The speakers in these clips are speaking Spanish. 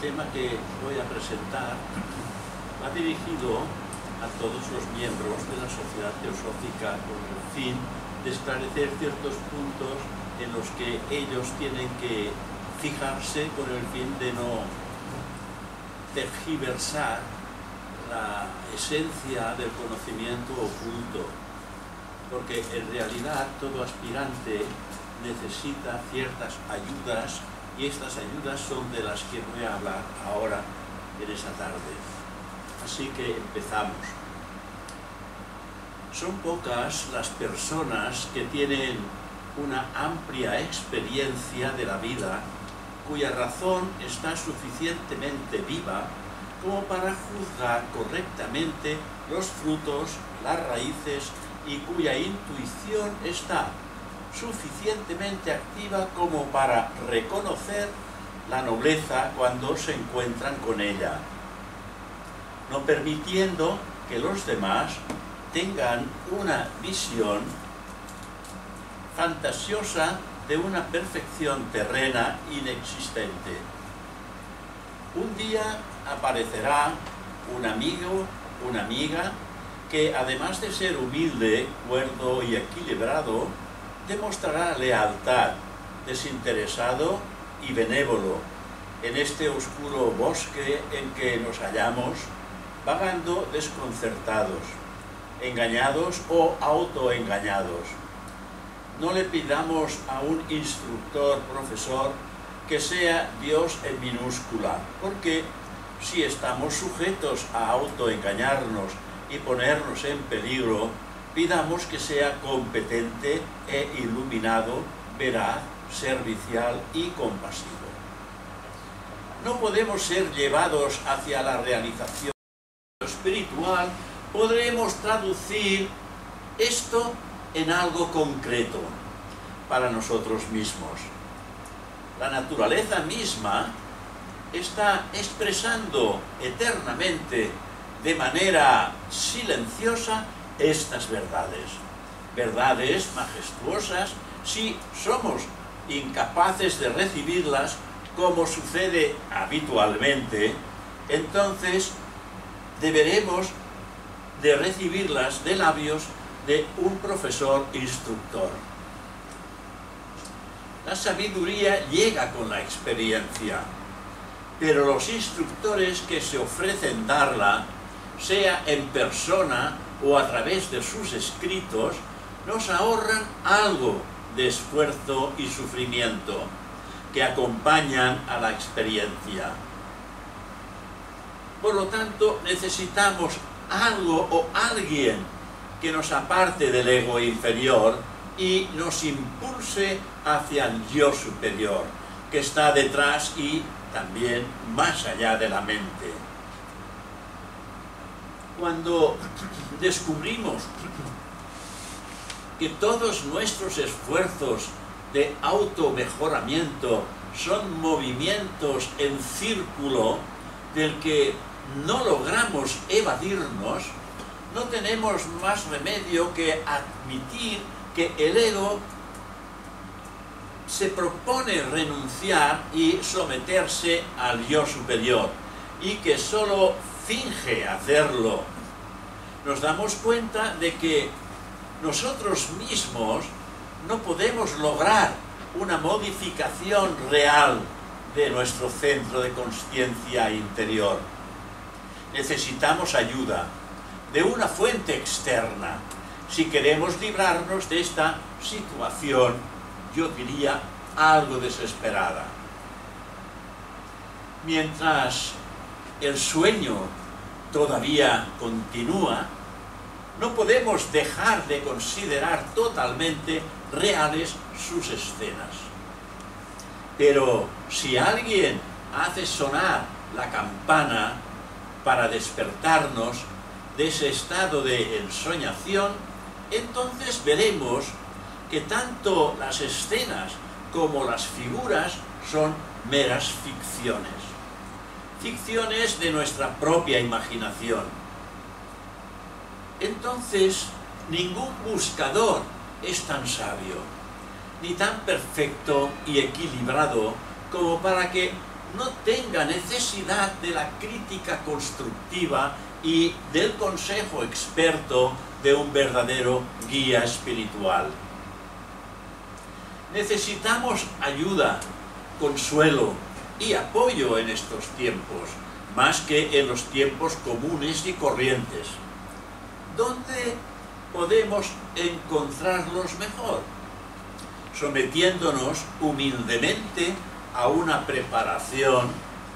tema que voy a presentar va dirigido a todos los miembros de la Sociedad Teosófica con el fin de esclarecer ciertos puntos en los que ellos tienen que fijarse con el fin de no tergiversar la esencia del conocimiento oculto, porque en realidad todo aspirante necesita ciertas ayudas y estas ayudas son de las que voy a hablar ahora en esa tarde. Así que empezamos. Son pocas las personas que tienen una amplia experiencia de la vida, cuya razón está suficientemente viva como para juzgar correctamente los frutos, las raíces, y cuya intuición está suficientemente activa como para reconocer la nobleza cuando se encuentran con ella, no permitiendo que los demás tengan una visión fantasiosa de una perfección terrena inexistente. Un día aparecerá un amigo, una amiga, que además de ser humilde, cuerdo y equilibrado, demostrará lealtad, desinteresado y benévolo en este oscuro bosque en que nos hallamos, vagando desconcertados, engañados o autoengañados. No le pidamos a un instructor, profesor, que sea Dios en minúscula, porque si estamos sujetos a autoengañarnos y ponernos en peligro, pidamos que sea competente e iluminado, veraz, servicial y compasivo. No podemos ser llevados hacia la realización espiritual. Podremos traducir esto en algo concreto para nosotros mismos. La naturaleza misma está expresando eternamente, de manera silenciosa, estas verdades. Verdades majestuosas, si somos incapaces de recibirlas, como sucede habitualmente, entonces deberemos de recibirlas de labios de un profesor instructor. La sabiduría llega con la experiencia, pero los instructores que se ofrecen darla, sea en persona o a través de sus escritos, nos ahorran algo de esfuerzo y sufrimiento que acompañan a la experiencia. Por lo tanto, necesitamos algo o alguien que nos aparte del ego inferior y nos impulse hacia el yo superior, que está detrás y también más allá de la mente. Cuando descubrimos que todos nuestros esfuerzos de automejoramiento son movimientos en círculo del que no logramos evadirnos, no tenemos más remedio que admitir que el ego se propone renunciar y someterse al yo superior, y que solo finge hacerlo. Nos damos cuenta de que nosotros mismos no podemos lograr una modificación real de nuestro centro de consciencia interior. Necesitamos ayuda de una fuente externa si queremos librarnos de esta situación, yo diría, algo desesperada. Mientras el sueño todavía continúa, no podemos dejar de considerar totalmente reales sus escenas. Pero si alguien hace sonar la campana para despertarnos de ese estado de ensoñación, entonces veremos que tanto las escenas como las figuras son meras ficciones. Ficciones de nuestra propia imaginación. Entonces, ningún buscador es tan sabio, ni tan perfecto y equilibrado como para que no tenga necesidad de la crítica constructiva y del consejo experto de un verdadero guía espiritual. Necesitamos ayuda, consuelo y apoyo en estos tiempos, más que en los tiempos comunes y corrientes. ¿Dónde podemos encontrarlos mejor? Sometiéndonos humildemente a una preparación,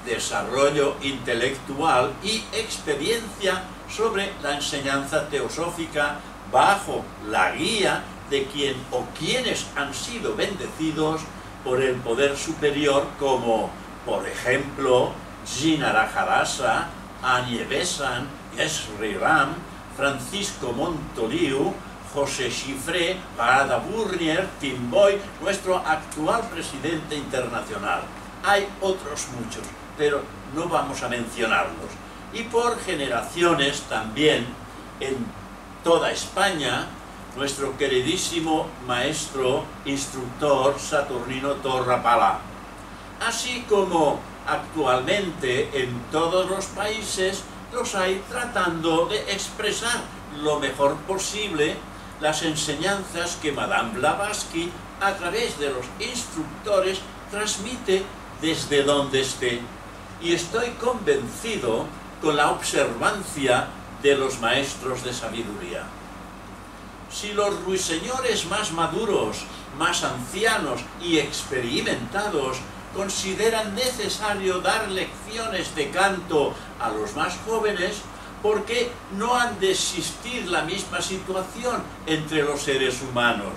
desarrollo intelectual y experiencia sobre la enseñanza teosófica bajo la guía de quien o quienes han sido bendecidos por el poder superior, como por ejemplo Jinarajadasa, Anie Besant, Sri Ram, Francisco Montoliu, José Chiffré, Bada Burnier, Tim Boy, nuestro actual presidente internacional. Hay otros muchos, pero no vamos a mencionarlos. Y por generaciones también en toda España, nuestro queridísimo maestro instructor Saturnino Torra Pala, así como actualmente en todos los países los hay tratando de expresar lo mejor posible las enseñanzas que Madame Blavatsky a través de los instructores transmite desde donde esté, y estoy convencido con la observancia de los maestros de sabiduría. Si los ruiseñores más maduros, más ancianos y experimentados consideran necesario dar lecciones de canto a los más jóvenes, ¿por qué no han de existir la misma situación entre los seres humanos?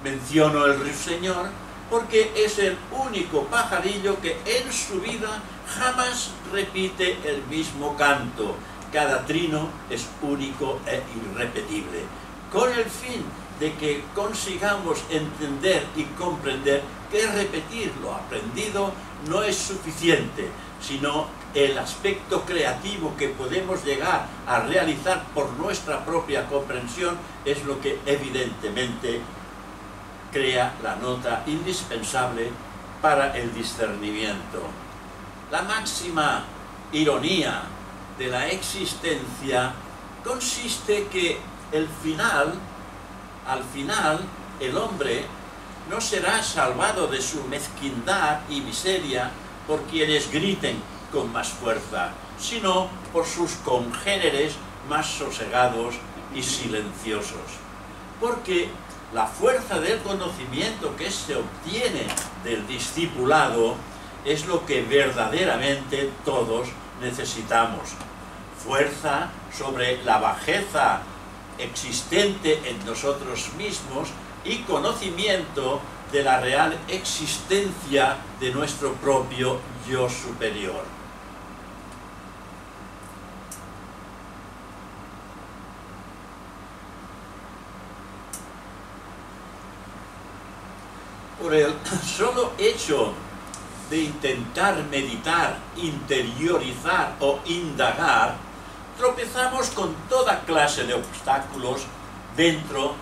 Menciono el ruiseñor porque es el único pajarillo que en su vida jamás repite el mismo canto. Cada trino es único e irrepetible, con el fin de que consigamos entender y comprender que repetir lo aprendido no es suficiente, sino el aspecto creativo que podemos llegar a realizar por nuestra propia comprensión es lo que evidentemente crea la nota indispensable para el discernimiento. La máxima ironía de la existencia consiste que al final el hombre no será salvado de su mezquindad y miseria por quienes griten con más fuerza, sino por sus congéneres más sosegados y silenciosos. Porque la fuerza del conocimiento que se obtiene del discipulado es lo que verdaderamente todos necesitamos. Fuerza sobre la bajeza existente en nosotros mismos y conocimiento de la real existencia de nuestro propio yo superior. Por el solo hecho de intentar meditar, interiorizar o indagar, tropezamos con toda clase de obstáculos dentro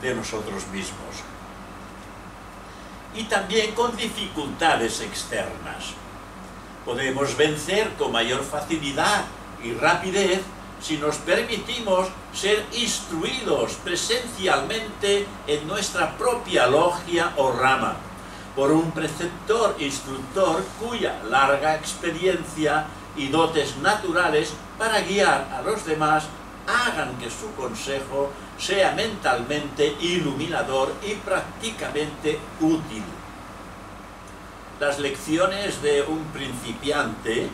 de nosotros mismos. Y también con dificultades externas. Podemos vencer con mayor facilidad y rapidez si nos permitimos ser instruidos presencialmente en nuestra propia logia o rama, por un preceptor instructor cuya larga experiencia y dotes naturales para guiar a los demás hagan que su consejo sea mentalmente iluminador y prácticamente útil. Las lecciones de un principiante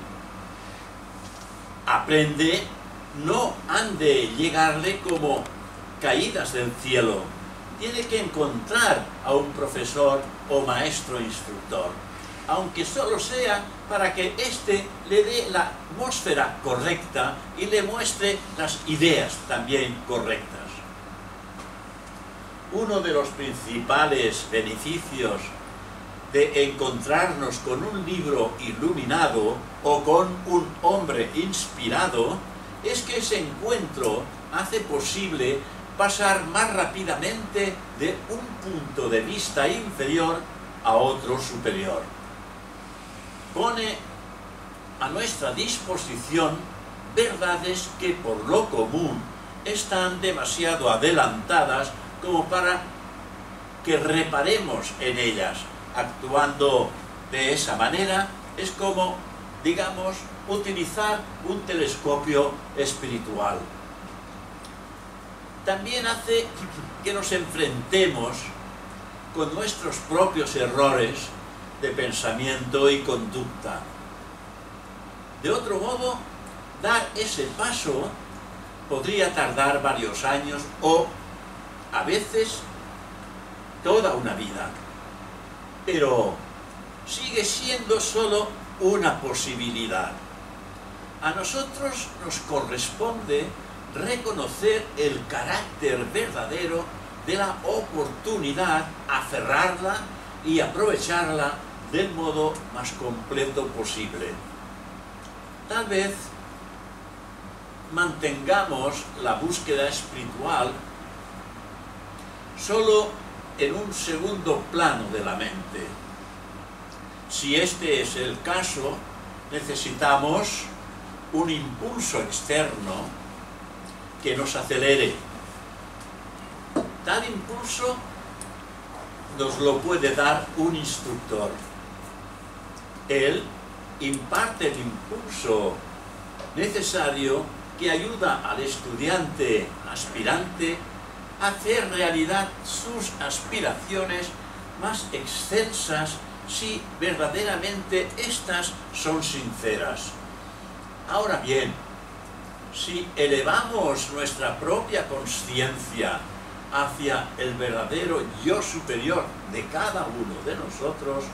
aprende no han de llegarle como caídas del cielo. Tiene que encontrar a un profesor o maestro instructor, aunque solo sea para que éste le dé la atmósfera correcta y le muestre las ideas también correctas. Uno de los principales beneficios de encontrarnos con un libro iluminado o con un hombre inspirado es que ese encuentro hace posible pasar más rápidamente de un punto de vista inferior a otro superior. pone a nuestra disposición verdades que por lo común están demasiado adelantadas como para que reparemos en ellas. Actuando de esa manera es como, digamos, utilizar un telescopio espiritual. También hace que nos enfrentemos con nuestros propios errores de pensamiento y conducta. De otro modo, dar ese paso podría tardar varios años o, a veces, toda una vida. Pero sigue siendo solo una posibilidad. A nosotros nos corresponde reconocer el carácter verdadero de la oportunidad, aferrarla y aprovecharla del modo más completo posible. Tal vez mantengamos la búsqueda espiritual solo en un segundo plano de la mente. Si este es el caso, necesitamos un impulso externo que nos acelere. Tal impulso nos lo puede dar un instructor. Él imparte el impulso necesario que ayuda al estudiante aspirante a hacer realidad sus aspiraciones más extensas si verdaderamente éstas son sinceras. Ahora bien, si elevamos nuestra propia consciencia hacia el verdadero yo superior de cada uno de nosotros,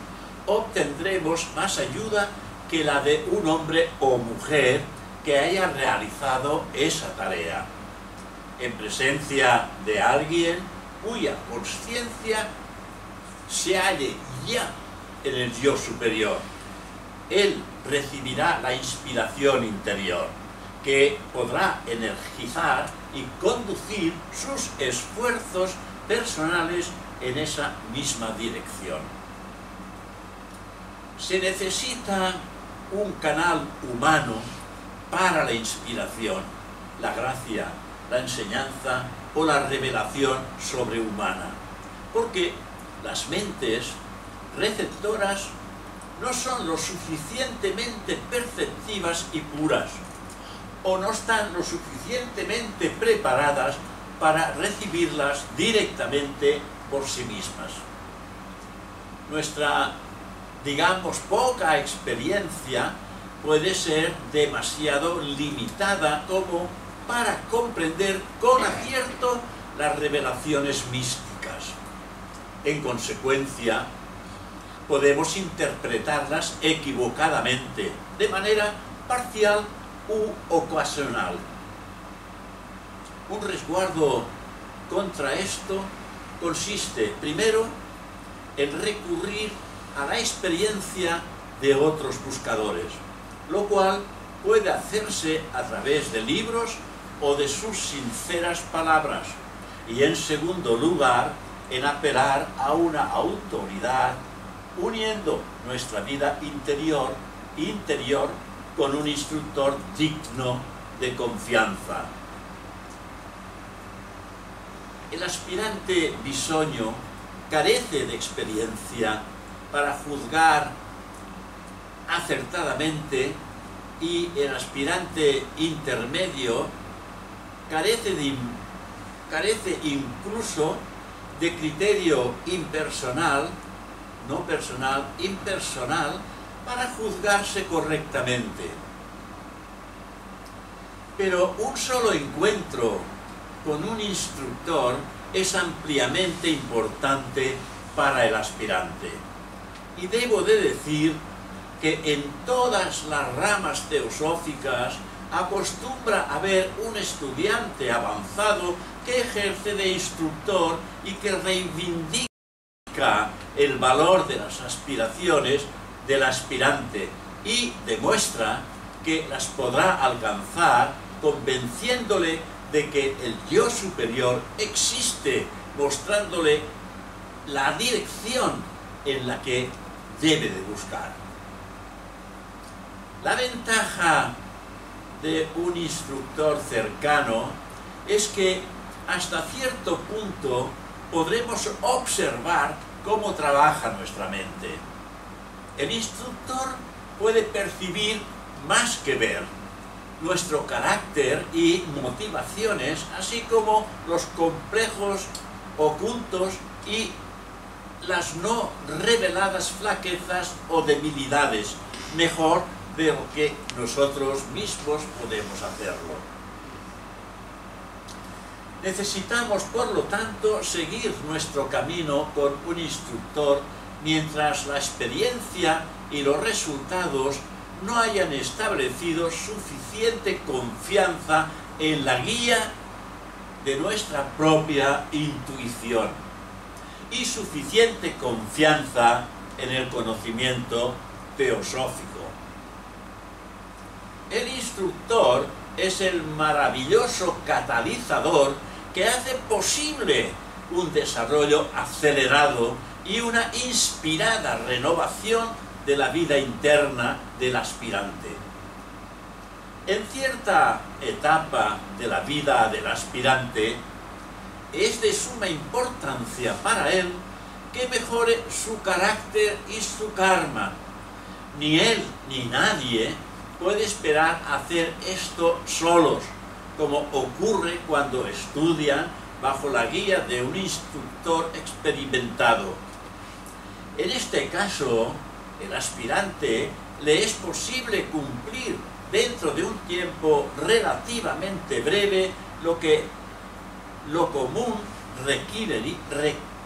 obtendremos más ayuda que la de un hombre o mujer que haya realizado esa tarea, en presencia de alguien cuya consciencia se halle ya en el yo superior. Él recibirá la inspiración interior, que podrá energizar y conducir sus esfuerzos personales en esa misma dirección. Se necesita un canal humano para la inspiración, la gracia, la enseñanza o la revelación sobrehumana, porque las mentes receptoras no son lo suficientemente perceptivas y puras, o no están lo suficientemente preparadas para recibirlas directamente por sí mismas. Nuestra, digamos, poca experiencia puede ser demasiado limitada como para comprender con acierto las revelaciones místicas. En consecuencia, podemos interpretarlas equivocadamente, de manera parcial u ocasional. Un resguardo contra esto consiste, primero, en recurrir a la experiencia de otros buscadores, lo cual puede hacerse a través de libros o de sus sinceras palabras, y en segundo lugar, en apelar a una autoridad, uniendo nuestra vida interior con un instructor digno de confianza. El aspirante bisoño carece de experiencia para juzgar acertadamente, y el aspirante intermedio carece incluso de criterio impersonal, no personal, impersonal, para juzgarse correctamente. Pero un solo encuentro con un instructor es ampliamente importante para el aspirante. Y debo de decir que en todas las ramas teosóficas acostumbra haber un estudiante avanzado que ejerce de instructor y que reivindica el valor de las aspiraciones del aspirante y demuestra que las podrá alcanzar convenciéndole de que el yo superior existe, mostrándole la dirección en la que debe de buscar. La ventaja de un instructor cercano es que hasta cierto punto podremos observar cómo trabaja nuestra mente. El instructor puede percibir más que ver nuestro carácter y motivaciones, así como los complejos ocultos y las no reveladas flaquezas o debilidades, mejor de lo que nosotros mismos podemos hacerlo. Necesitamos, por lo tanto, seguir nuestro camino con un instructor mientras la experiencia y los resultados no hayan establecido suficiente confianza en la guía de nuestra propia intuición y suficiente confianza en el conocimiento teosófico. El instructor es el maravilloso catalizador que hace posible un desarrollo acelerado y una inspirada renovación de la vida interna del aspirante. En cierta etapa de la vida del aspirante, es de suma importancia para él que mejore su carácter y su karma. Ni él ni nadie puede esperar hacer esto solos, como ocurre cuando estudian bajo la guía de un instructor experimentado. En este caso, el aspirante le es posible cumplir dentro de un tiempo relativamente breve lo que lo común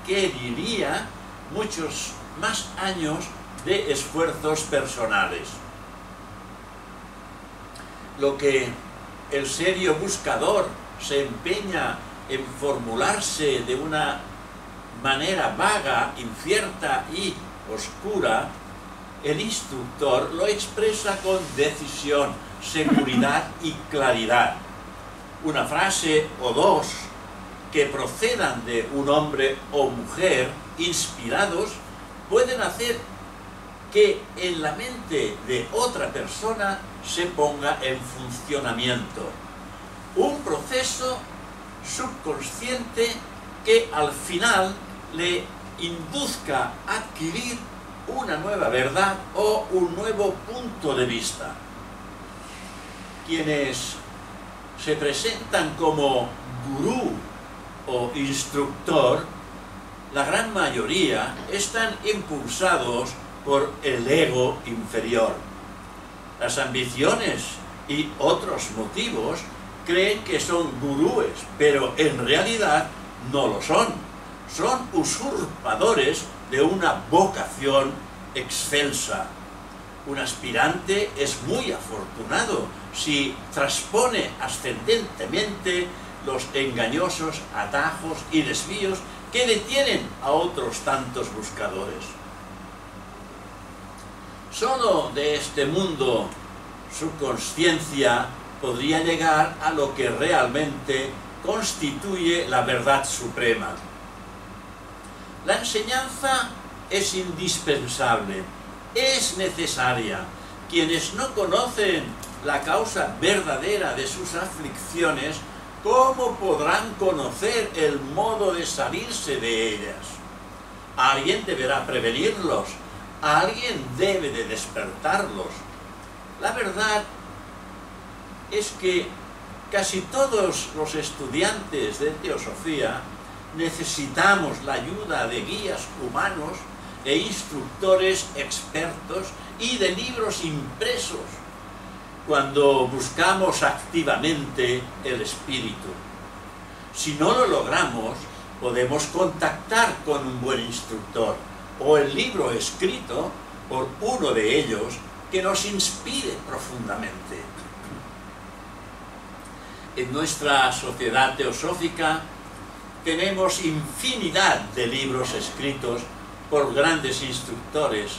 requeriría muchos más años de esfuerzos personales. Lo que el serio buscador se empeña en formularse de una manera vaga, incierta y oscura, el instructor lo expresa con decisión, seguridad y claridad. Una frase o dos que procedan de un hombre o mujer inspirados pueden hacer que en la mente de otra persona se ponga en funcionamiento un proceso subconsciente que al final le induzca a adquirir una nueva verdad o un nuevo punto de vista. Quienes se presentan como gurú o instructor, la gran mayoría están impulsados por el ego inferior. Las ambiciones y otros motivos creen que son gurúes, pero en realidad no lo son. Son usurpadores de una vocación excelsa. Un aspirante es muy afortunado si transpone ascendentemente los engañosos atajos y desvíos que detienen a otros tantos buscadores. Solo de este mundo su conciencia podría llegar a lo que realmente constituye la verdad suprema. La enseñanza es indispensable, es necesaria. Quienes no conocen la causa verdadera de sus aflicciones, ¿cómo podrán conocer el modo de salirse de ellas? Alguien deberá prevenirlos, alguien debe de despertarlos. La verdad es que casi todos los estudiantes de teosofía necesitamos la ayuda de guías humanos e instructores expertos y de libros impresos cuando buscamos activamente el espíritu. Si no lo logramos, podemos contactar con un buen instructor o el libro escrito por uno de ellos que nos inspire profundamente. En nuestra sociedad teosófica tenemos infinidad de libros escritos por grandes instructores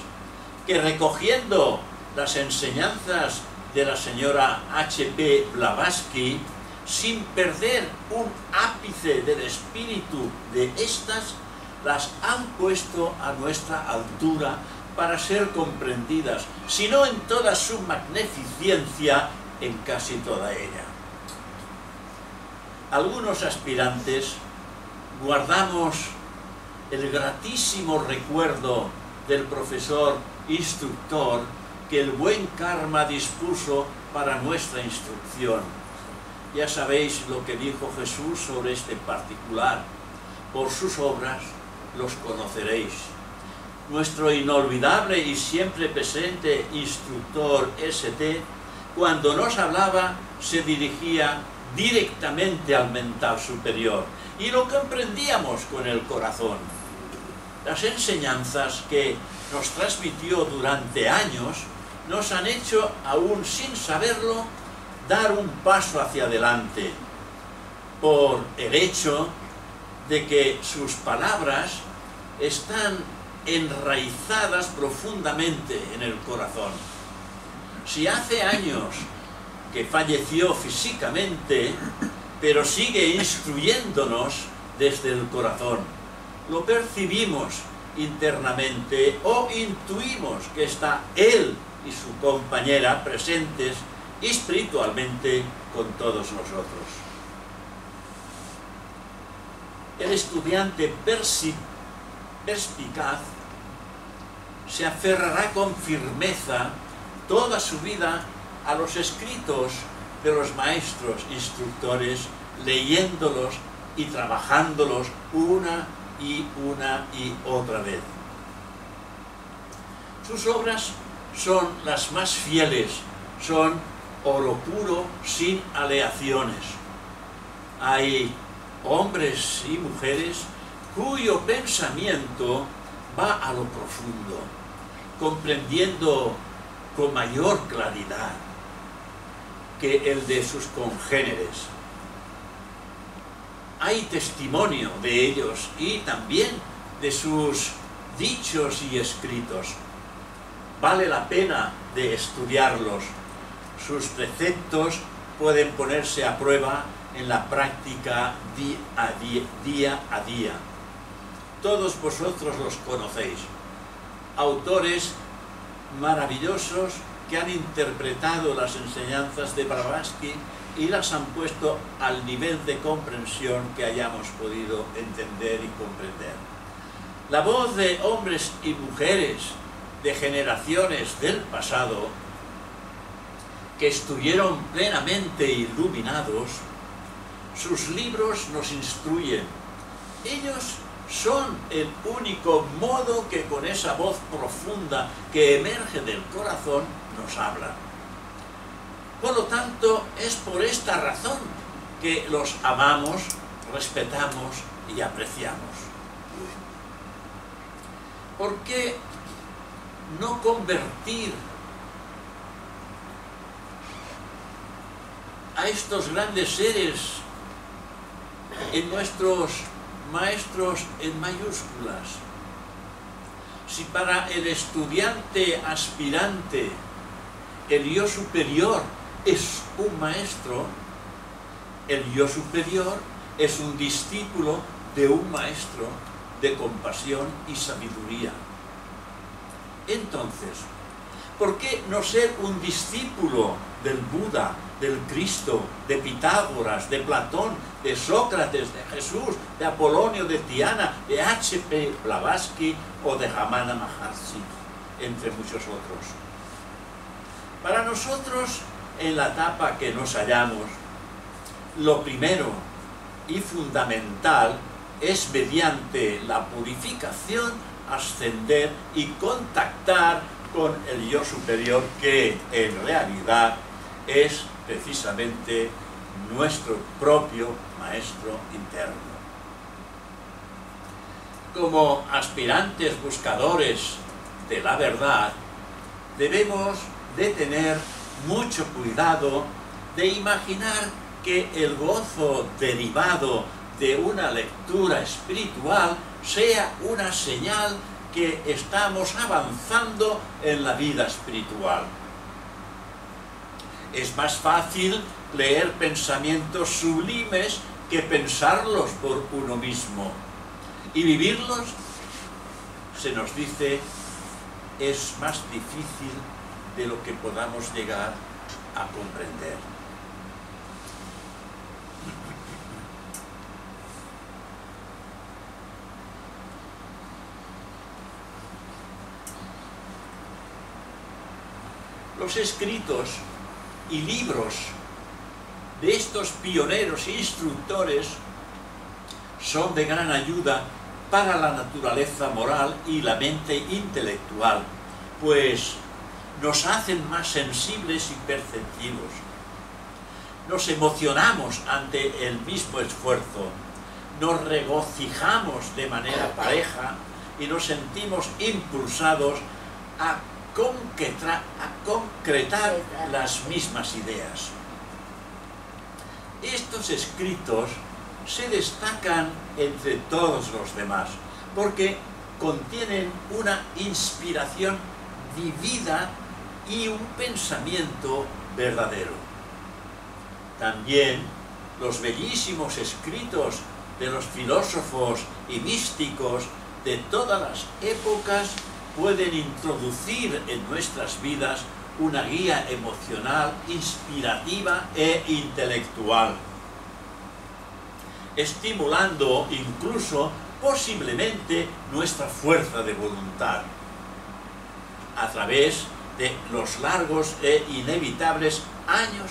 que, recogiendo las enseñanzas de la señora H.P. Blavatsky, sin perder un ápice del espíritu de estas, las han puesto a nuestra altura para ser comprendidas, sino en toda su magnificencia, en casi toda ella. Algunos aspirantes guardamos el gratísimo recuerdo del profesor instructor que el buen karma dispuso para nuestra instrucción. Ya sabéis lo que dijo Jesús sobre este particular: por sus obras los conoceréis. Nuestro inolvidable y siempre presente instructor ST, cuando nos hablaba, se dirigía directamente al mental superior y lo comprendíamos con el corazón. Las enseñanzas que nos transmitió durante años nos han hecho, aún sin saberlo, dar un paso hacia adelante, por el hecho de que sus palabras están enraizadas profundamente en el corazón. Si hace años que falleció físicamente, pero sigue instruyéndonos desde el corazón, lo percibimos internamente o intuimos que está él y su compañera presentes espiritualmente con todos nosotros. El estudiante perspicaz se aferrará con firmeza toda su vida a los escritos de los maestros instructores, leyéndolos y trabajándolos una y otra vez. Sus obras son las más fieles, son oro puro sin aleaciones. Hay hombres y mujeres cuyo pensamiento va a lo profundo, comprendiendo con mayor claridad que el de sus congéneres. Hay testimonio de ellos y también de sus dichos y escritos. Vale la pena de estudiarlos. Sus preceptos pueden ponerse a prueba en la práctica día a día. Todos vosotros los conocéis. Autores maravillosos que han interpretado las enseñanzas de Blavatsky y las han puesto al nivel de comprensión que hayamos podido entender y comprender. La voz de hombres y mujeres de generaciones del pasado que estuvieron plenamente iluminados, sus libros nos instruyen. Ellos son el único modo que con esa voz profunda que emerge del corazón nos hablan. Por lo tanto, es por esta razón que los amamos, respetamos y apreciamos. ¿Por qué no convertir a estos grandes seres en nuestros maestros en mayúsculas? Si para el estudiante aspirante el yo superior es un maestro, el yo superior es un discípulo de un maestro de compasión y sabiduría. Entonces, ¿por qué no ser un discípulo del Buda, del Cristo, de Pitágoras, de Platón, de Sócrates, de Jesús, de Apolonio de Tiana, de H.P. Blavatsky o de Ramana Maharshi, entre muchos otros? Para nosotros, en la etapa que nos hallamos, lo primero y fundamental es, mediante la purificación, ascender y contactar con el yo superior, que en realidad es precisamente nuestro propio maestro interno. Como aspirantes buscadores de la verdad, debemos de tener mucho cuidado de imaginar que el gozo derivado de una lectura espiritual sea una señal que estamos avanzando en la vida espiritual. Es más fácil leer pensamientos sublimes que pensarlos por uno mismo. Y vivirlos, se nos dice, es más difícil de lo que podamos llegar a comprender. Los escritos y libros de estos pioneros e instructores son de gran ayuda para la naturaleza moral y la mente intelectual, pues nos hacen más sensibles y perceptivos. Nos emocionamos ante el mismo esfuerzo, nos regocijamos de manera pareja y nos sentimos impulsados a concretar las mismas ideas. Estos escritos se destacan entre todos los demás porque contienen una inspiración vivida y un pensamiento verdadero. También los bellísimos escritos de los filósofos y místicos de todas las épocas pueden introducir en nuestras vidas una guía emocional, inspirativa e intelectual, estimulando incluso posiblemente nuestra fuerza de voluntad a través de los largos e inevitables años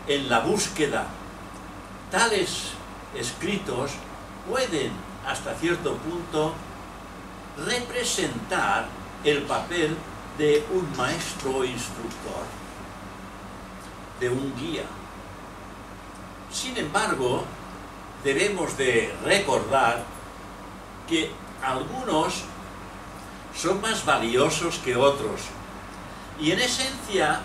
en la búsqueda. Tales escritos pueden hasta cierto punto representar el papel de un maestro o instructor, de un guía. Sin embargo, debemos de recordar que algunos son más valiosos que otros y en esencia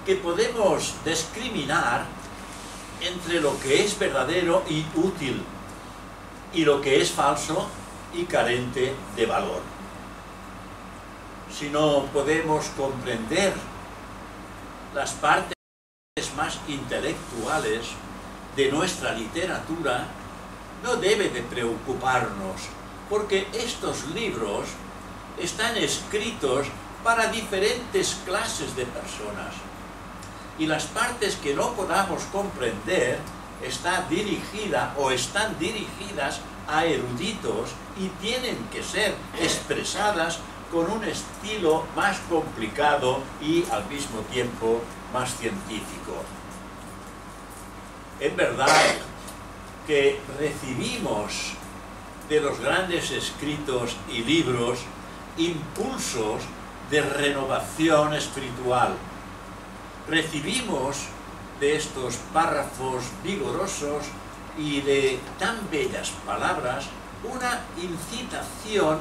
que podemos discriminar entre lo que es verdadero y útil y lo que es falso y carente de valor. Si no podemos comprender las partes más intelectuales de nuestra literatura, no debe de preocuparnos, porque estos libros están escritos para diferentes clases de personas y las partes que no podamos comprender están dirigidas a eruditos y tienen que ser expresadas con un estilo más complicado y al mismo tiempo más científico. Es verdad que recibimos de los grandes escritos y libros impulsos de renovación espiritual. Recibimos de estos párrafos vigorosos y de tan bellas palabras una incitación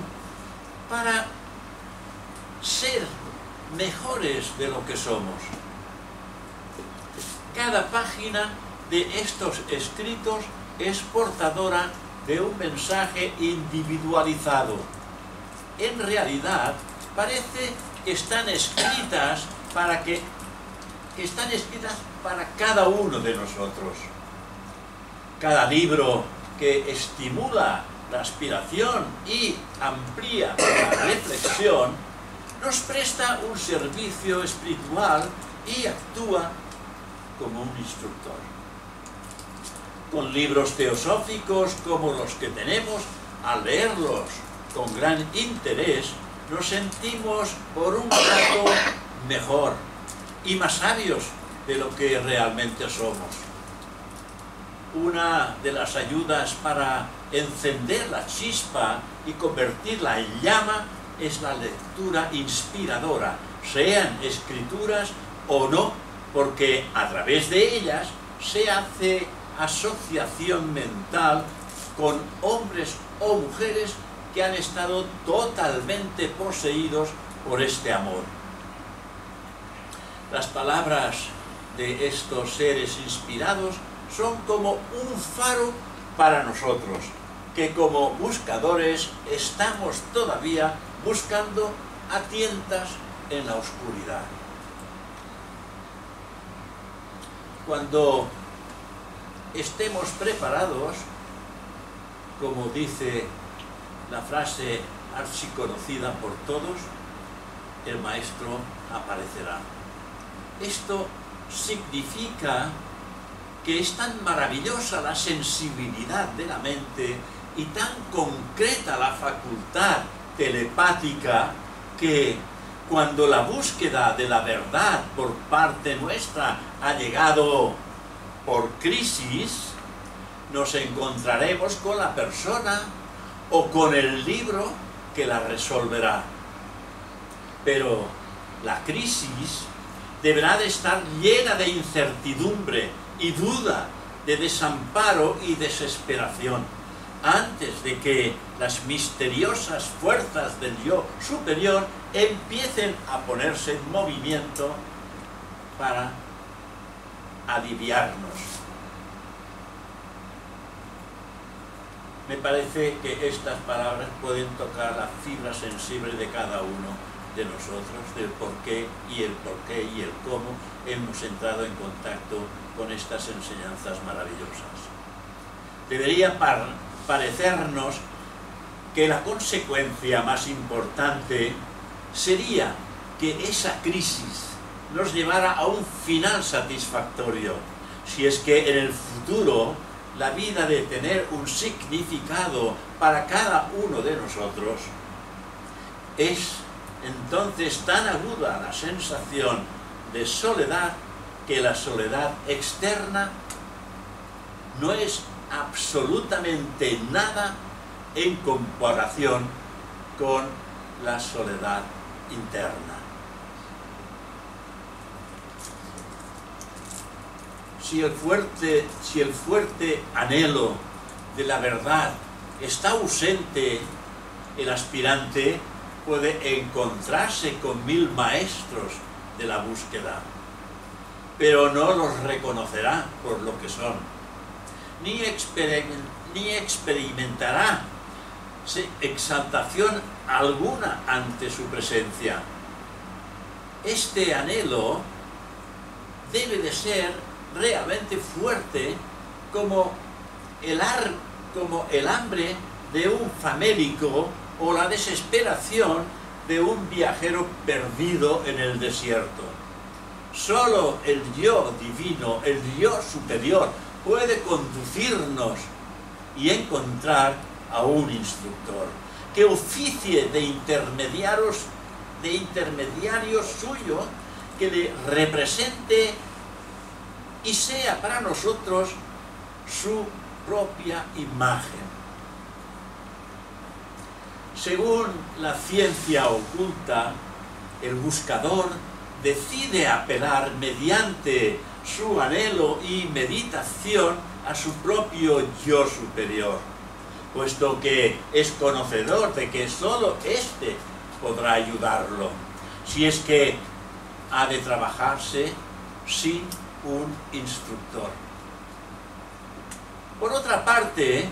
para ser mejores de lo que somos. Cada página de estos escritos es portadora de un mensaje individualizado. En realidad, parece que están escritas para cada uno de nosotros. Cada libro que estimula la aspiración y amplía la reflexión nos presta un servicio espiritual y actúa como un instructor. Con libros teosóficos como los que tenemos, al leerlos con gran interés, nos sentimos por un rato mejor y más sabios de lo que realmente somos. Una de las ayudas para encender la chispa y convertirla en llama es la lectura inspiradora, sean escrituras o no, porque a través de ellas se hace asociación mental con hombres o mujeres que han estado totalmente poseídos por este amor. Las palabras de estos seres inspirados son como un faro para nosotros, que como buscadores estamos todavía buscando a tientas en la oscuridad. Cuando estemos preparados, como dice la frase archiconocida por todos, el Maestro aparecerá. Esto significa que es tan maravillosa la sensibilidad de la mente y tan concreta la facultad telepática que cuando la búsqueda de la verdad por parte nuestra ha llegado por crisis, nos encontraremos con la persona o con el libro que la resolverá. Pero la crisis deberá de estar llena de incertidumbre y duda, de desamparo y desesperación, antes de que las misteriosas fuerzas del yo superior empiecen a ponerse en movimiento para aliviarnos. Me parece que estas palabras pueden tocar la fibra sensible de cada uno de nosotros, del por qué y el cómo hemos entrado en contacto con estas enseñanzas maravillosas. Debería parecernos que la consecuencia más importante sería que esa crisis nos llevara a un final satisfactorio, si es que en el futuro la vida de tener un significado para cada uno de nosotros es entonces tan aguda la sensación de soledad que la soledad externa no es absolutamente nada en comparación con la soledad interna. Si el fuerte anhelo de la verdad está ausente, el aspirante puede encontrarse con 1000 maestros de la búsqueda, pero no los reconocerá por lo que son, ni experimentará exaltación alguna ante su presencia. Este anhelo debe de ser realmente fuerte como el hambre de un famélico o la desesperación de un viajero perdido en el desierto. Solo el yo divino, el yo superior, puede conducirnos y encontrar a un instructor que oficie de intermediario suyo, que le represente y sea para nosotros su propia imagen. Según la ciencia oculta, el buscador decide apelar mediante su anhelo y meditación a su propio yo superior, puesto que es conocedor de que sólo éste podrá ayudarlo, si es que ha de trabajarse sin un instructor. Por otra parte,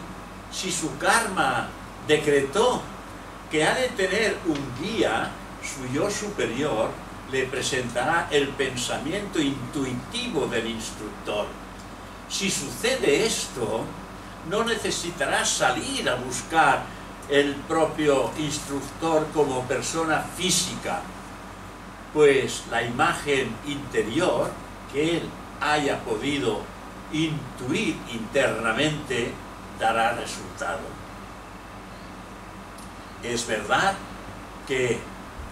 si su karma decretó que ha de tener un guía, su yo superior le presentará el pensamiento intuitivo del instructor. Si sucede esto, no necesitará salir a buscar el propio instructor como persona física, pues la imagen interior que él haya podido intuir internamente dará resultado. Es verdad que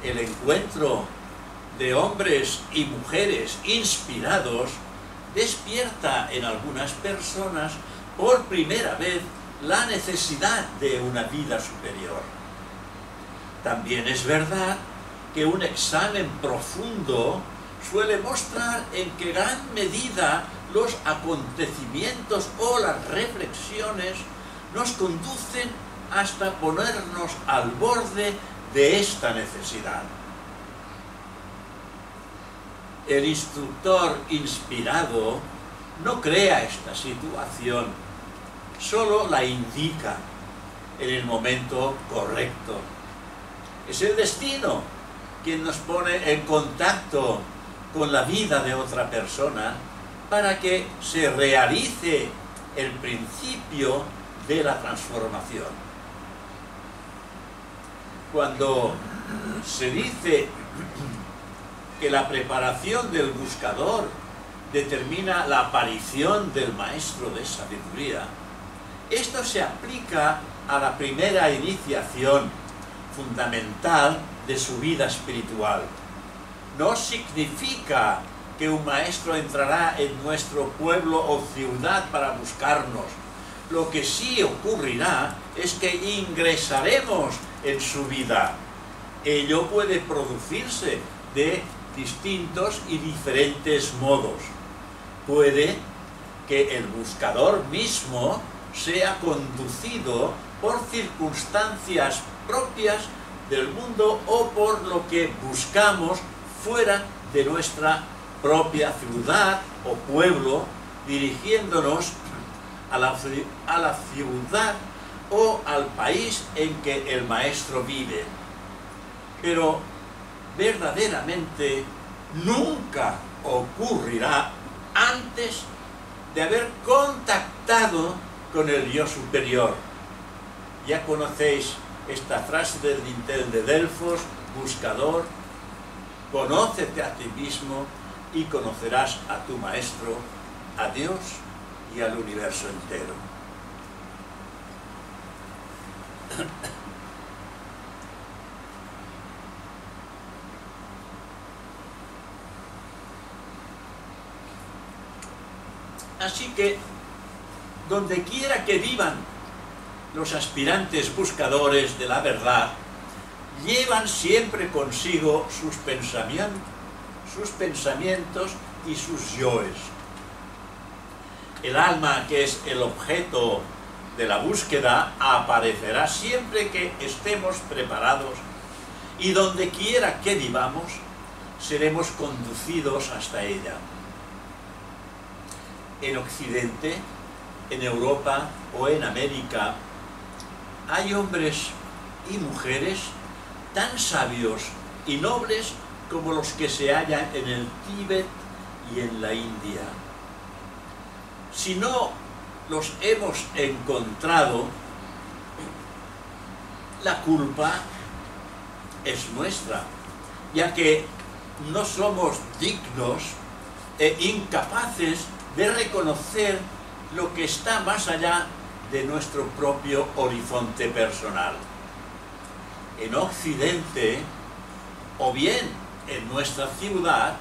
el encuentro de hombres y mujeres inspirados despierta en algunas personas por primera vez la necesidad de una vida superior. También es verdad que un examen profundo suele mostrar en qué gran medida los acontecimientos o las reflexiones nos conducen hasta ponernos al borde de esta necesidad. El instructor inspirado no crea esta situación, solo la indica en el momento correcto. Es el destino quien nos pone en contacto con la vida de otra persona para que se realice el principio de la transformación. Cuando Se dice que la preparación del buscador determina la aparición del maestro de sabiduría. Esto se aplica a la primera iniciación fundamental de su vida espiritual. No significa que un maestro entrará en nuestro pueblo o ciudad para buscarnos. Lo que sí ocurrirá es que ingresaremos en su vida. Ello puede producirse de distintos y diferentes modos. Puede que el buscador mismo sea conducido por circunstancias propias del mundo o por lo que buscamos fuera de nuestra propia ciudad o pueblo, dirigiéndonos a la ciudad o al país en que el maestro vive. Pero verdaderamente nunca ocurrirá antes de haber contactado con el yo superior. Ya conocéis esta frase del dintel de Delfos: buscador, conócete a ti mismo y conocerás a tu maestro, a Dios y al universo entero. Así que, donde quiera que vivan los aspirantes buscadores de la verdad, llevan siempre consigo sus pensamientos y sus yoes. El alma, que es el objeto de la búsqueda, aparecerá siempre que estemos preparados, y donde quiera que vivamos, seremos conducidos hasta ella. En Occidente, en Europa o en América, hay hombres y mujeres tan sabios y nobles como los que se hallan en el Tíbet y en la India. Si no los hemos encontrado, la culpa es nuestra, ya que no somos dignos e incapaces de reconocer lo que está más allá de nuestro propio horizonte personal. En Occidente, o bien en nuestra ciudad,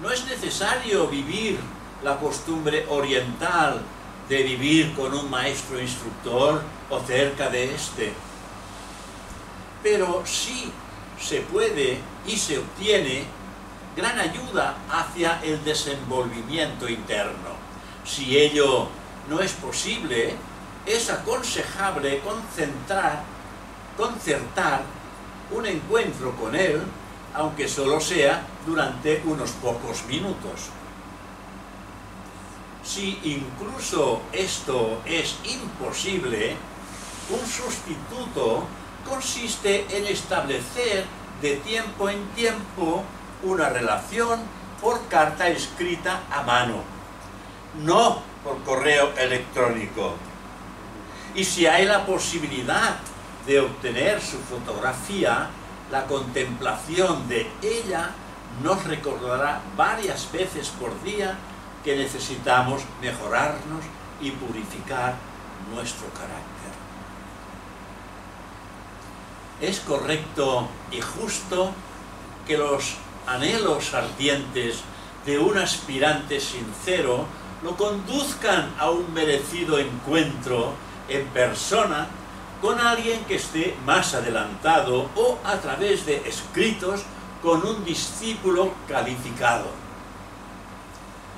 no es necesario vivir la costumbre oriental de vivir con un maestro instructor o cerca de éste. Pero sí se puede y se obtiene gran ayuda hacia el desenvolvimiento interno. Si ello no es posible, es aconsejable concertar un encuentro con él, aunque solo sea durante unos pocos minutos. Si incluso esto es imposible, un sustituto consiste en establecer de tiempo en tiempo una relación por carta escrita a mano, no por correo electrónico. Y si hay la posibilidad de obtener su fotografía, la contemplación de ella nos recordará varias veces por día que necesitamos mejorarnos y purificar nuestro carácter. Es correcto y justo que los anhelos ardientes de un aspirante sincero lo conduzcan a un merecido encuentro en persona con alguien que esté más adelantado o a través de escritos con un discípulo calificado.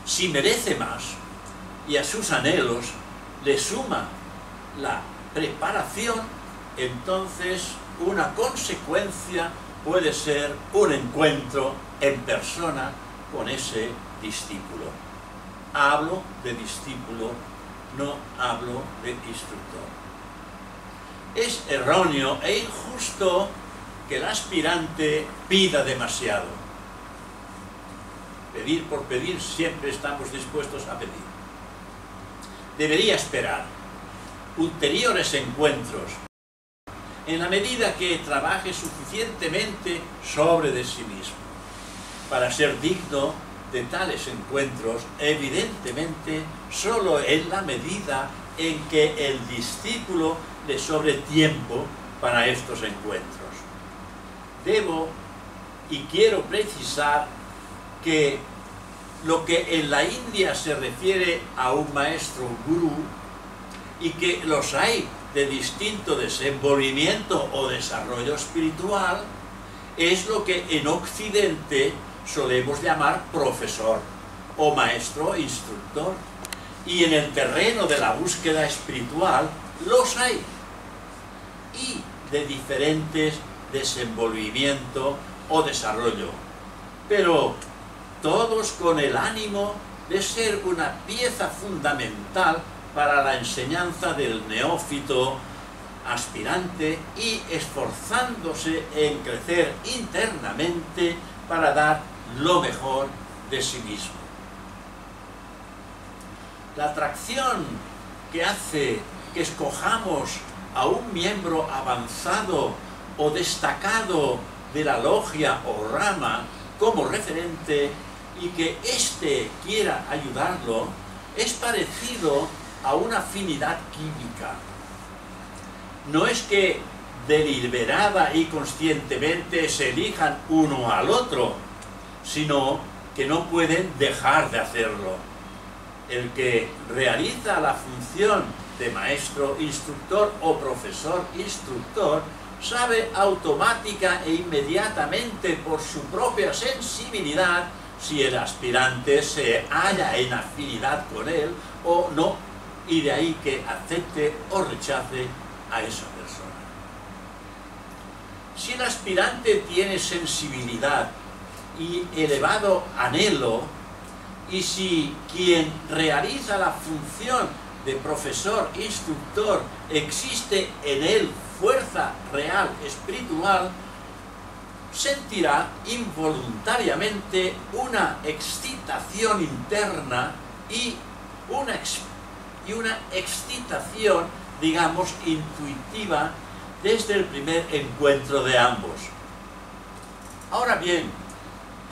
Si merece más y a sus anhelos le suma la preparación, entonces una consecuencia puede ser un encuentro en persona con ese discípulo. Hablo de discípulo, no hablo de instructor. Es erróneo e injusto que el aspirante pida demasiado. Pedir por pedir, siempre estamos dispuestos a pedir. Debería esperar ulteriores encuentros en la medida que trabaje suficientemente sobre de sí mismo. Para ser digno de tales encuentros, evidentemente, solo en la medida en que el discípulo le sobre tiempo para estos encuentros. Debo y quiero precisar que lo que en la India se refiere a un maestro gurú, y que los hay de distinto desenvolvimiento o desarrollo espiritual, es lo que en Occidente solemos llamar profesor o maestro instructor. Y en el terreno de la búsqueda espiritual los hay, y de diferentes desenvolvimiento o desarrollo, pero todos con el ánimo de ser una pieza fundamental para la enseñanza del neófito aspirante y esforzándose en crecer internamente para dar lo mejor de sí mismo. La atracción que hace que escojamos a un miembro avanzado o destacado de la logia o rama como referente y que éste quiera ayudarlo es parecido a una afinidad química. No es que deliberada y conscientemente se elijan uno al otro, sino que no pueden dejar de hacerlo. El que realiza la función de maestro instructor o profesor instructor sabe automática e inmediatamente por su propia sensibilidad si el aspirante se halla en afinidad con él o no, y de ahí que acepte o rechace a esa persona. Si el aspirante tiene sensibilidad y elevado anhelo, y si quien realiza la función de profesor instructor existe en él fuerza real espiritual, sentirá involuntariamente una excitación interna y una excitación, digamos, intuitiva desde el primer encuentro de ambos. Ahora bien,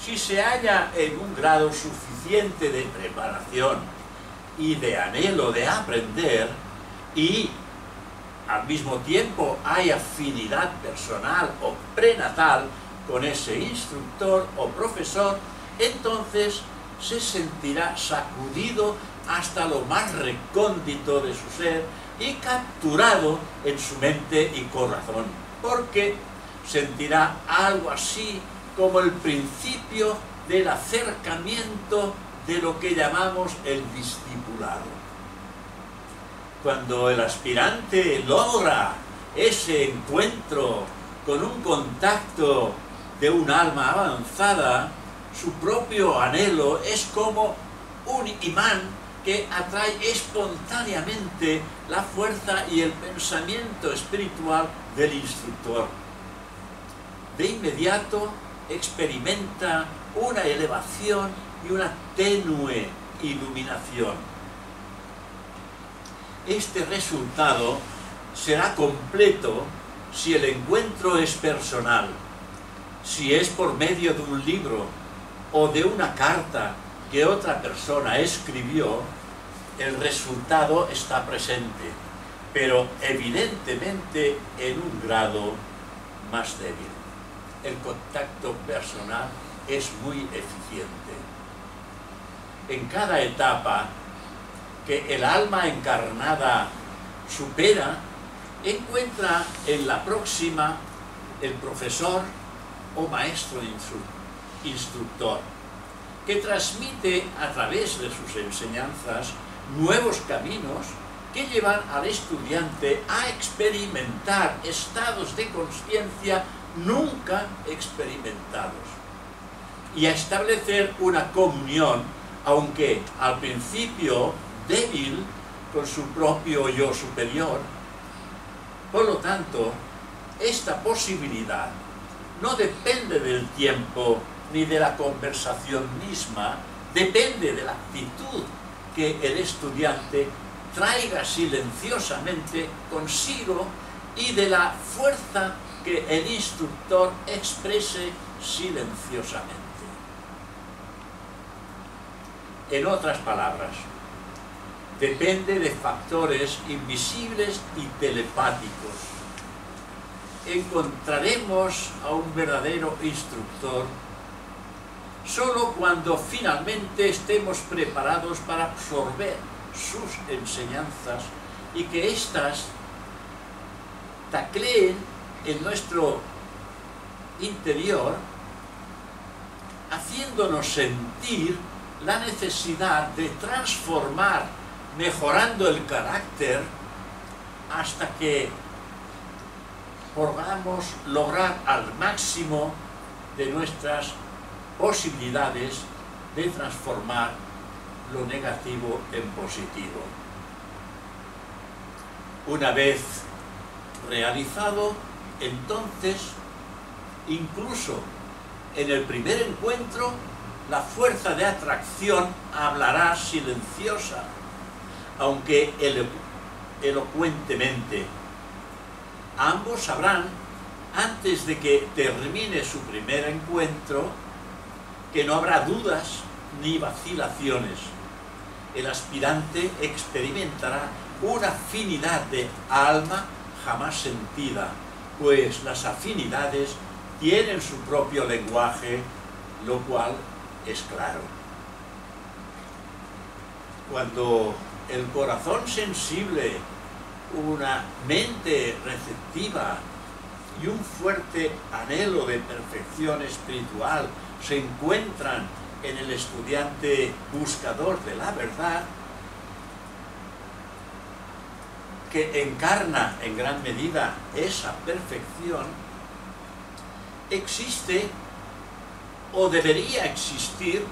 si se halla en un grado suficiente de preparación y de anhelo de aprender, y al mismo tiempo hay afinidad personal o prenatal con ese instructor o profesor, entonces se sentirá sacudido hasta lo más recóndito de su ser y capturado en su mente y corazón, porque sentirá algo así como el principio del acercamiento de lo que llamamos el discipulado. Cuando el aspirante logra ese encuentro con un contacto de un alma avanzada, su propio anhelo es como un imán que atrae espontáneamente la fuerza y el pensamiento espiritual del instructor. De inmediato experimenta una elevación y una tenue iluminación. Este resultado será completo si el encuentro es personal, si es por medio de un libro o de una carta que otra persona escribió. El resultado está presente, pero evidentemente en un grado más débil. El contacto personal es muy eficiente. En cada etapa que el alma encarnada supera, encuentra en la próxima el profesor o maestro instructor, que transmite a través de sus enseñanzas nuevos caminos que llevan al estudiante a experimentar estados de conciencia nunca experimentados y a establecer una comunión, aunque al principio débil, con su propio yo superior. Por lo tanto, esta posibilidad no depende del tiempo ni de la conversación misma, depende de la actitud que el estudiante traiga silenciosamente consigo y de la fuerza que el instructor exprese silenciosamente. En otras palabras, depende de factores invisibles y telepáticos. Encontraremos a un verdadero instructor solo cuando finalmente estemos preparados para absorber sus enseñanzas y que éstas tacleen en nuestro interior, haciéndonos sentir la necesidad de transformar, mejorando el carácter, hasta que podamos lograr al máximo de nuestras posibilidades de transformar lo negativo en positivo. Una vez realizado, entonces, incluso en el primer encuentro, la fuerza de atracción hablará silenciosa, aunque elocuentemente. Ambos sabrán, antes de que termine su primer encuentro, que no habrá dudas ni vacilaciones. El aspirante experimentará una afinidad de alma jamás sentida, pues las afinidades tienen su propio lenguaje, lo cual es claro. Cuando el corazón sensible, una mente receptiva y un fuerte anhelo de perfección espiritual se encuentran en el estudiante buscador de la verdad, que encarna en gran medida esa perfección, existe o debería existir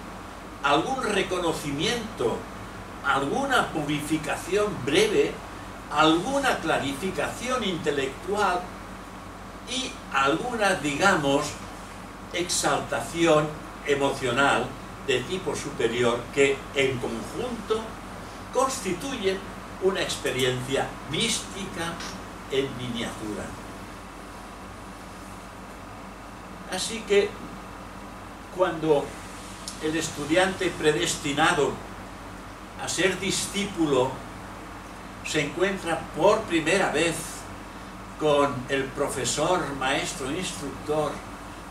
algún reconocimiento, alguna purificación breve, alguna clarificación intelectual y alguna, digamos, exaltación emocional de tipo superior que en conjunto constituyen una experiencia mística en miniatura. Así que cuando el estudiante predestinado a ser discípulo se encuentra por primera vez con el profesor, maestro, instructor,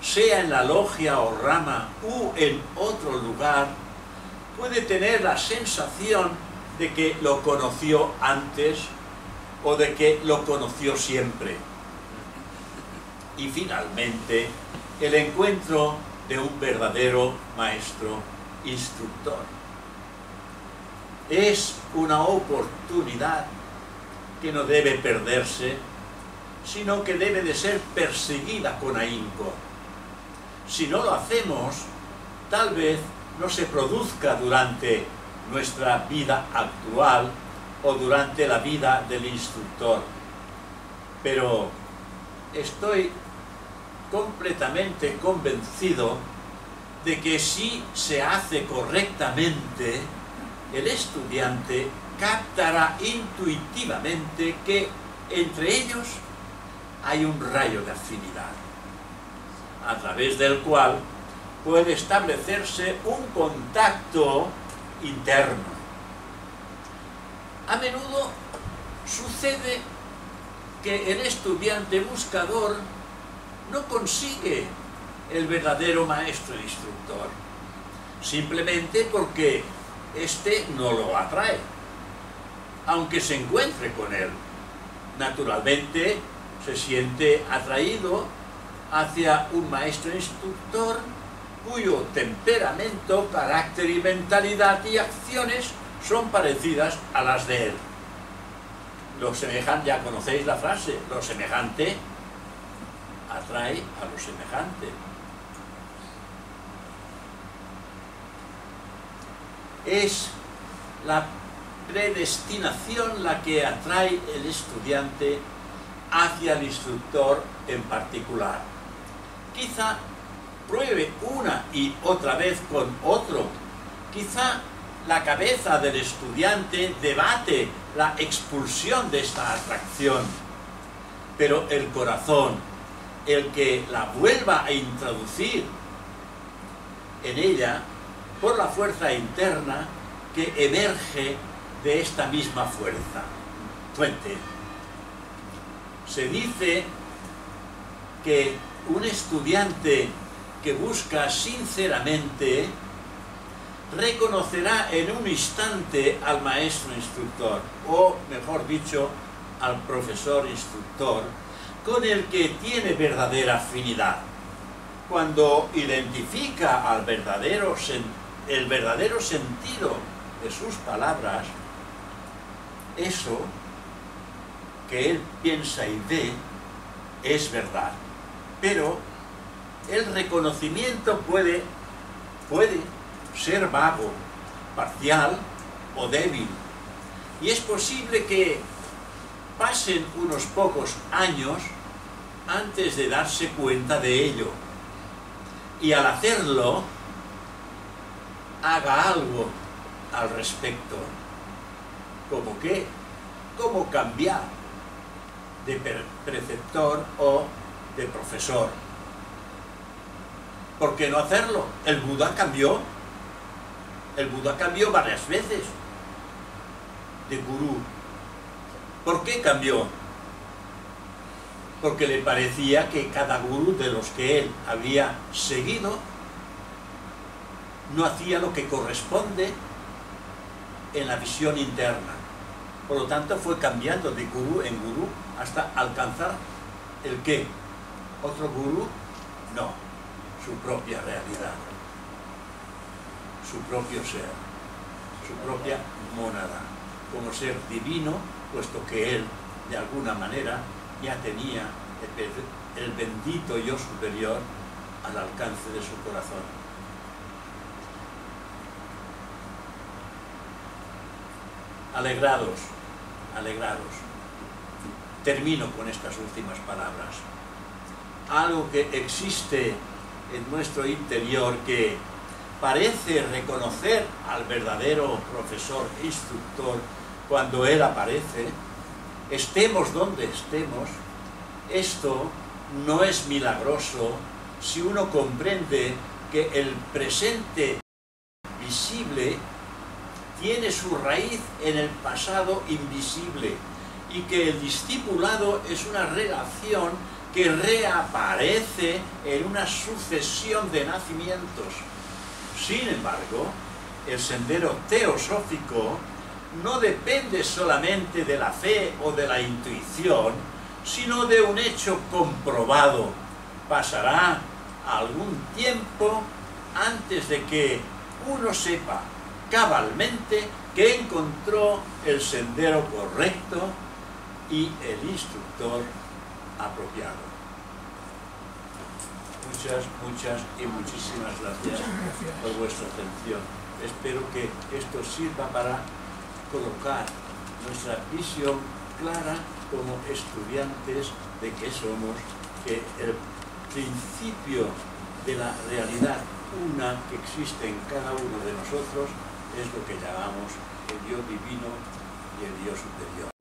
sea en la logia o rama u en otro lugar, puede tener la sensación de que lo conoció antes o de que lo conoció siempre. Y finalmente, el encuentro de un verdadero maestro instructor. Es una oportunidad que no debe perderse, sino que debe de ser perseguida con ahínco. Si no lo hacemos, tal vez no se produzca durante nuestra vida actual o durante la vida del instructor. Pero estoy completamente convencido de que si se hace correctamente, el estudiante captará intuitivamente que entre ellos hay un rayo de afinidad, a través del cual puede establecerse un contacto interno. A menudo sucede que el estudiante buscador no consigue el verdadero maestro instructor, simplemente porque éste no lo atrae, aunque se encuentre con él. Naturalmente se siente atraído hacia un maestro instructor cuyo temperamento, carácter y mentalidad y acciones son parecidas a las de él. Lo semejante, ya conocéis la frase, lo semejante atrae a lo semejante. Es la predestinación la que atrae el estudiante hacia el instructor en particular. Quizá pruebe una y otra vez con otro. Quizá la cabeza del estudiante debate la expulsión de esta atracción. pero el corazón, el que la vuelva a introducir en ella por la fuerza interna que emerge de esta misma fuerza. Fuente. Se dice que un estudiante que busca sinceramente reconocerá en un instante al maestro instructor, o mejor dicho, al profesor instructor, con el que tiene verdadera afinidad. Cuando identifica el verdadero sentido de sus palabras, eso que él piensa y ve es verdad. Pero el reconocimiento puede ser vago, parcial o débil. Y es posible que pasen unos pocos años antes de darse cuenta de ello. Y al hacerlo, haga algo al respecto. ¿Cómo qué? ¿Cómo cambiar de preceptor o de profesor? ¿Por qué no hacerlo? El Buda cambió. El Buda cambió varias veces de gurú. ¿Por qué cambió? Porque le parecía que cada gurú de los que él había seguido no hacía lo que corresponde en la visión interna. Por lo tanto, fue cambiando de gurú en gurú hasta alcanzar ¿el qué? ¿Otro gurú? No, su propia realidad, su propio ser, su propia mónada, como ser divino, puesto que él, de alguna manera, ya tenía el bendito yo superior al alcance de su corazón. Alegrados, alegrados. Termino con estas últimas palabras. Algo que existe en nuestro interior que parece reconocer al verdadero profesor instructor cuando él aparece, estemos donde estemos. Esto no es milagroso si uno comprende que el presente visible tiene su raíz en el pasado invisible y que el discipulado es una relación que reaparece en una sucesión de nacimientos. Sin embargo, el sendero teosófico no depende solamente de la fe o de la intuición, sino de un hecho comprobado. Pasará algún tiempo antes de que uno sepa cabalmente que encontró el sendero correcto y el instructor apropiado. Muchas y muchísimas gracias por vuestra atención. Espero que esto sirva para colocar nuestra visión clara como estudiantes de que somos, que el principio de la realidad una que existe en cada uno de nosotros es lo que llamamos el Dios divino y el Dios superior.